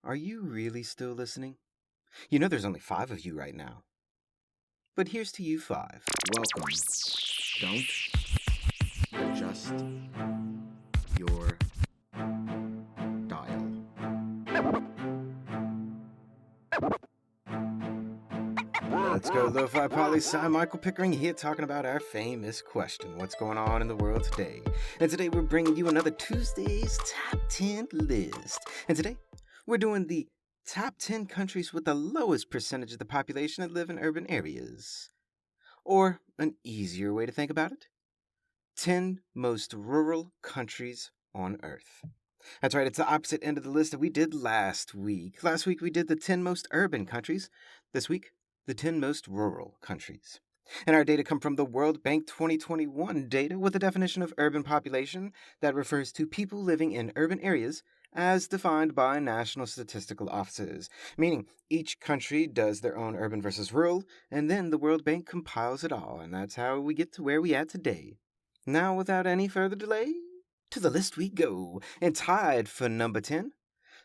Are you really still listening? You know there's only 5 of you right now. But here's to you 5. Welcome. Don't adjust your dial. Let's go, Lo-Fi Poli-Sci. Michael Pickering here talking about our famous question. What's going on in the world today? And today we're bringing you another Tuesday's Top 10 list. And today we're doing the top 10 countries with the lowest percentage of the population that live in urban areas. Or an easier way to think about it, 10 most rural countries on Earth. That's right, it's the opposite end of the list that we did last week. Last week we did the 10 most urban countries. This week, the 10 most rural countries. And our data come from the World Bank 2021 data with a definition of urban population that refers to people living in urban areas as defined by national statistical offices, meaning each country does their own urban versus rural, and then the World Bank compiles it all, and that's how we get to where we at today. Now, without any further delay, to the list we go, and tied for number 10,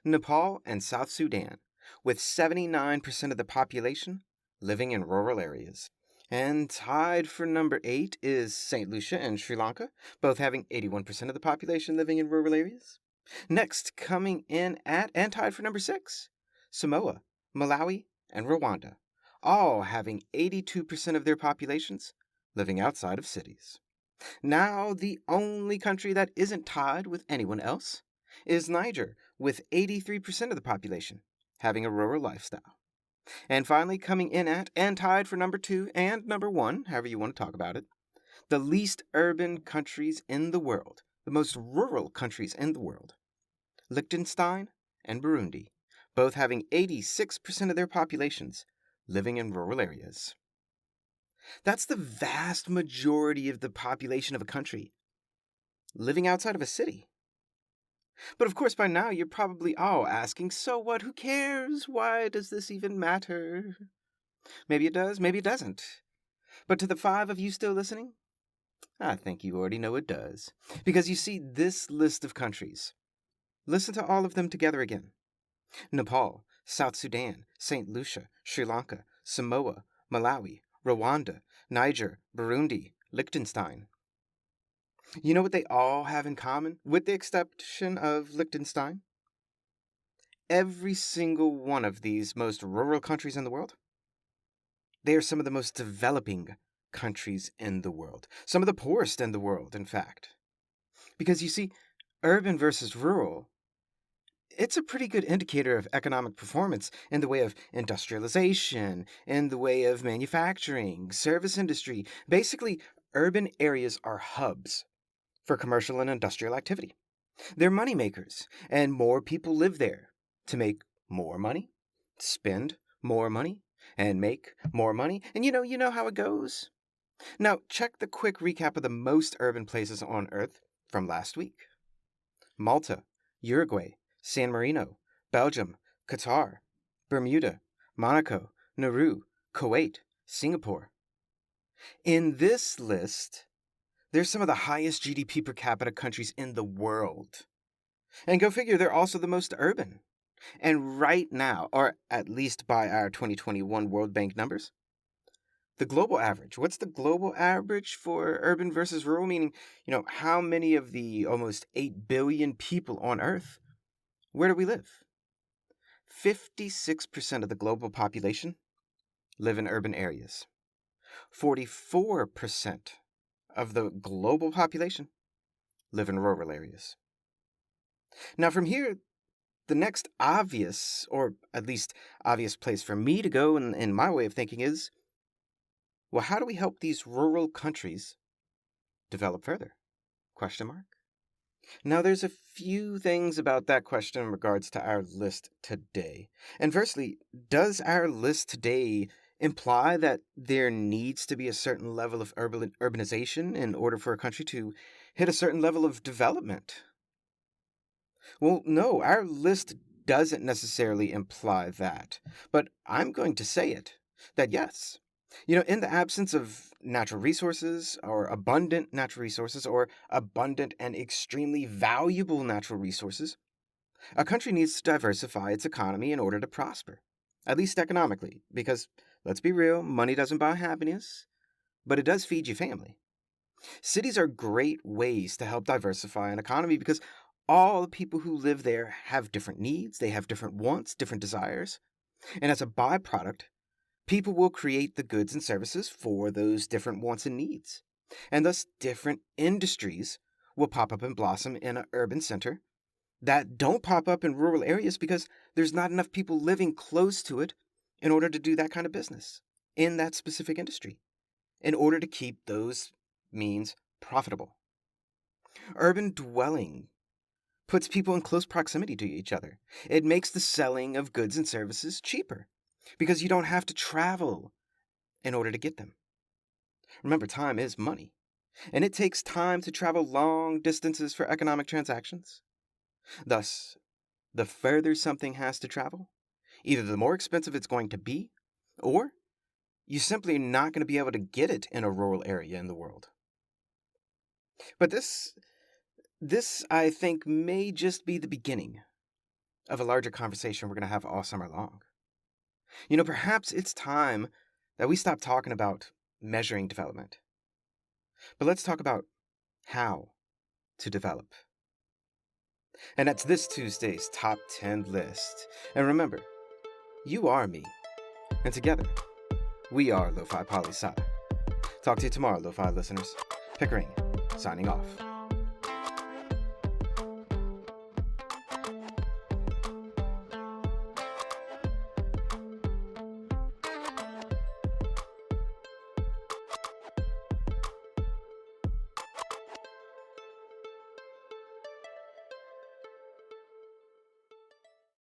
Nepal and South Sudan, with 79% of the population living in rural areas. And tied for number 8 is St. Lucia and Sri Lanka, both having 81% of the population living in rural areas. Next, coming in at and tied for number 6, Samoa, Malawi, and Rwanda, all having 82% of their populations living outside of cities. Now, the only country that isn't tied with anyone else is Niger, with 83% of the population having a rural lifestyle. And finally, coming in at and tied for number 2 and number 1, however you want to talk about it, the least urban countries in the world, the most rural countries in the world, Liechtenstein and Burundi, both having 86% of their populations living in rural areas. That's the vast majority of the population of a country living outside of a city. But of course, by now you're probably all asking, so what? Who cares? Why does this even matter? Maybe it does, maybe it doesn't. But to the 5 of you still listening, I think you already know it does. Because you see, this list of countries, listen to all of them together again: Nepal, South Sudan, St. Lucia, Sri Lanka, Samoa, Malawi, Rwanda, Niger, Burundi, Liechtenstein. You know what they all have in common, with the exception of Liechtenstein? Every single one of these most rural countries in the world, they are some of the most developing countries in the world. Some of the poorest in the world, in fact. Because you see, urban versus rural, it's a pretty good indicator of economic performance in the way of industrialization, in the way of manufacturing, service industry. Basically, urban areas are hubs for commercial and industrial activity. They're moneymakers, and more people live there to make more money, spend more money, and make more money. And you know how it goes. Now, check the quick recap of the most urban places on Earth from last week: Malta, Uruguay, San Marino, Belgium, Qatar, Bermuda, Monaco, Nauru, Kuwait, Singapore. In this list, they're some of the highest GDP per capita countries in the world. And go figure, they're also the most urban. And right now, or at least by our 2021 World Bank numbers, the global average. What's the global average for urban versus rural? Meaning, how many of the almost 8 billion people on Earth, where do we live? 56% of the global population live in urban areas. 44% of the global population live in rural areas. Now, from here, the next obvious, or at least obvious place for me to go in my way of thinking is, well, how do we help these rural countries develop further? Question mark. Now, there's a few things about that question in regards to our list today. And firstly, does our list today imply that there needs to be a certain level of urbanization in order for a country to hit a certain level of development? Well, no, our list doesn't necessarily imply that. But I'm going to say it, that yes. In the absence of natural resources, or abundant natural resources, or abundant and extremely valuable natural resources, A country needs to diversify its economy in order to prosper, at least economically, because, let's be real, money doesn't buy happiness, but it does feed your family. Cities are great ways to help diversify an economy because all the people who live there have different needs, they have different wants, different desires, and as a byproduct, people will create the goods and services for those different wants and needs. And thus, different industries will pop up and blossom in an urban center that don't pop up in rural areas because there's not enough people living close to it in order to do that kind of business in that specific industry, in order to keep those means profitable. Urban dwelling puts people in close proximity to each other. It makes the selling of goods and services cheaper because you don't have to travel in order to get them. Remember, time is money, and it takes time to travel long distances for economic transactions. Thus, the further something has to travel, either the more expensive it's going to be, or you're simply not going to be able to get it in a rural area in the world. But this, I think, may just be the beginning of a larger conversation we're going to have all summer long. Perhaps it's time that we stop talking about measuring development, but let's talk about how to develop. And that's this Tuesday's Top 10 list. And remember, you are me, and together, we are Lo-Fi Poli Sci. Talk to you tomorrow, Lo-Fi listeners. Pickering, signing off.